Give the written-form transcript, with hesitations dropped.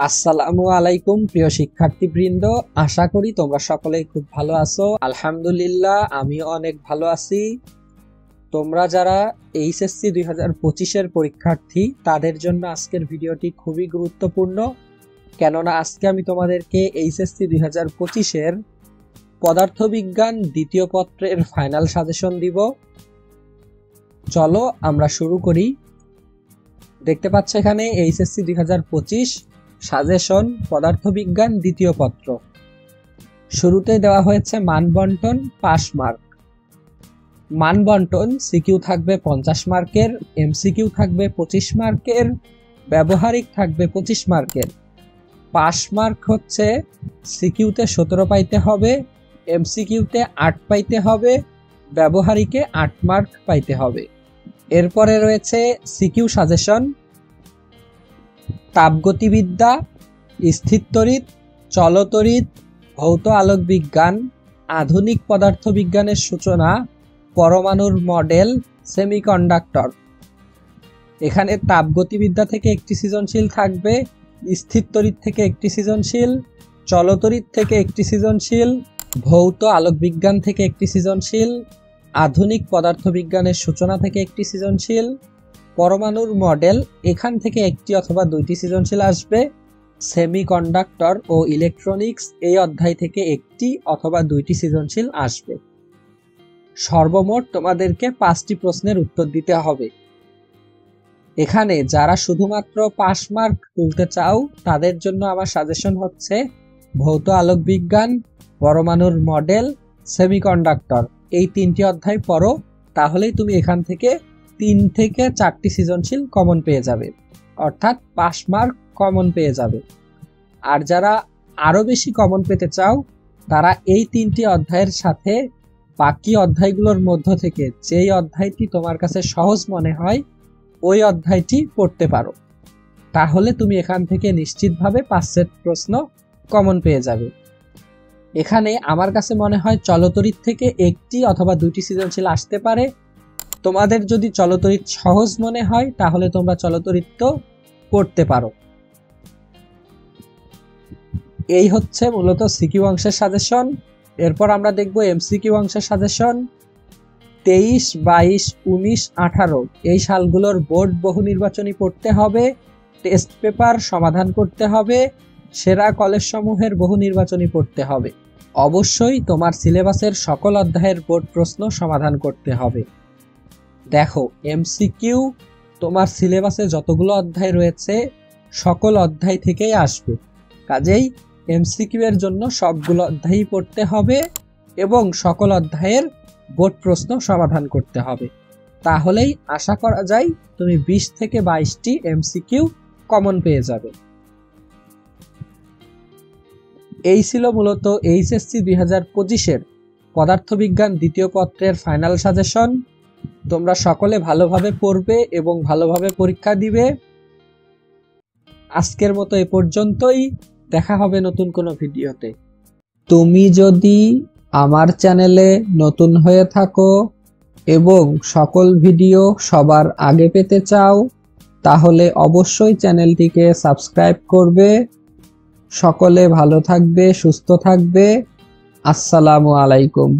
আসসালামু আলাইকুম প্রিয় শিক্ষার্থীবৃন্দ, আশা করি তোমরা সকলেই খুব ভালো আছো। আলহামদুলিল্লাহ আমিও অনেক ভালো আছি। তোমরা যারা এইচএসসি 2025-এর পরীক্ষার্থী তাদের জন্য আজকের ভিডিওটি খুবই গুরুত্বপূর্ণ, কেননা আজকে আমি তোমাদেরকে এইচএসসি 2025-এর পদার্থবিজ্ঞান দ্বিতীয় পত্রের ফাইনাল সাজেশন দিব। চলো আমরা শুরু করি। দেখতে পাচ্ছ এখানে এইচএসসি 2025 সাজেশন পদার্থবিজ্ঞান দ্বিতীয় পত্র। শুরুতে দেওয়া হয়েছে মানবন্টন পাস মার্ক। মানবন্টন সিকিউ থাকবে 50 মার্কের, এমসিকিউ থাকবে 25 মার্কের, ব্যবহারিক থাকবে 25 মার্কের। পাস মার্ক হচ্ছে সিকিউতে 17 পাইতে হবে, এমসিকিউতে 8 পাইতে হবে, ব্যবহারিকে 8 মার্ক পাইতে হবে। এরপরে রয়েছে সিকিউ সাজেশন তাপগতিবিদ্যা, স্থিরতড়িৎ, চলতড়িৎ, ভৌত আলোক বিজ্ঞান, আধুনিক পদার্থবিজ্ঞানের সূচনা, পরমাণুর মডেল, সেমিকন্ডাক্টর। এখানে তাপগতিবিদ্যা থেকে একটি সৃজনশীল থাকবে, স্থিরতড়িৎ থেকে একটি সৃজনশীল, চলতড়িৎ থেকে একটি সৃজনশীল, ভৌত আলোক বিজ্ঞান থেকে একটি সৃজনশীল, আধুনিক পদার্থবিজ্ঞানের সূচনা থেকে একটি সৃজনশীল, পরমাণুর মডেল এখান থেকে একটি অথবা দুইটি সৃজনশীল আসবে, সেমিকন্ডাক্টর ও ইলেকট্রনিক্স এই অধ্যায় থেকে একটি অথবা দুইটি সৃজনশীল আসবে। সর্বমোট তোমাদেরকে 5টি প্রশ্নের উত্তর দিতে হবে। এখানে যারা শুধুমাত্র পাস মার্ক তুলতে চাও তাদের জন্য আমার সাজেশন হচ্ছে ভৌত আলোক বিজ্ঞান, পরমাণুর মডেল, সেমিকন্ডাক্টর এই 3টি অধ্যায় পড়ো, তাহলেই তুমি এখান থেকে 3 থেকে 4টি সৃজনশীল কমন পেয়ে যাবে, অর্থাৎ পাস মার্ক কমন পেয়ে যাবে। আর যারা আরো বেশি কমন পেতে চাও তারা এই 3টি অধ্যায়ের সাথে বাকি অধ্যায়গুলোর মধ্য থেকে যেই অধ্যায়টি তোমার কাছে সহজ মনে হয় ওই অধ্যায়টি পড়তে পারো, তাহলে তুমি এখান থেকে নিশ্চিতভাবে 5 সেট প্রশ্ন কমন পেয়ে যাবে। এখানে আমার কাছে মনে হয় চলতড়িৎ থেকে একটি অথবা দুইটি সৃজনশীল আসতে পারে। তোমাদের যদি চলতড়িৎ সহজ মনে হয় তাহলে তোমরা চলতড়িৎ তো পড়তে পারো। এই হচ্ছে মূলত সিকিউ অংশের সাজেশন। এরপর আমরা দেখব এমসিকিউ অংশের সাজেশন। 23, 22, 19, 18 এই সালগুলোর বোর্ড বহু নির্বাচনী পড়তে হবে, টেস্ট পেপার সমাধান করতে হবে, সেরা কলেজ সমূহের বহু নির্বাচনী পড়তে হবে। অবশ্যই তোমার সিলেবাসের সকল অধ্যায়ের বোর্ড প্রশ্ন সমাধান করতে হবে। দেখো এমসিকিউ তোমার সিলেবাসে যতগুলো অধ্যায় রয়েছে সকল অধ্যায় থেকেই আসবে, কাজেই এমসিকিউ এর জন্য সবগুলো অধ্যায়ই পড়তে হবে এবং সকল অধ্যায়ের বোর্ড প্রশ্ন সমাধান করতে হবে। তাহলেই আশা করা যায় তুমি 20 থেকে 22টি এমসিকিউ কমন পেয়ে যাবে। এই ছিল মূলত এইচএসসি 2025-এর পদার্থবিজ্ঞান দ্বিতীয় পত্রের ফাইনাল সাজেশন। তোমরা সকলে ভালোভাবে পড়বে এবং ভালোভাবে পরীক্ষা দিবে। আজকের মতো এ পর্যন্তই, দেখা হবে নতুন কোনো ভিডিওতে। তুমি যদি আমার চ্যানেলে নতুন হয়ে থাকো এবং সকল ভিডিও সবার আগে পেতে চাও তাহলে অবশ্যই চ্যানেলটিকে সাবস্ক্রাইব করবে। সকলে ভালো থাকবে, সুস্থ থাকবে। আসসালামু আলাইকুম।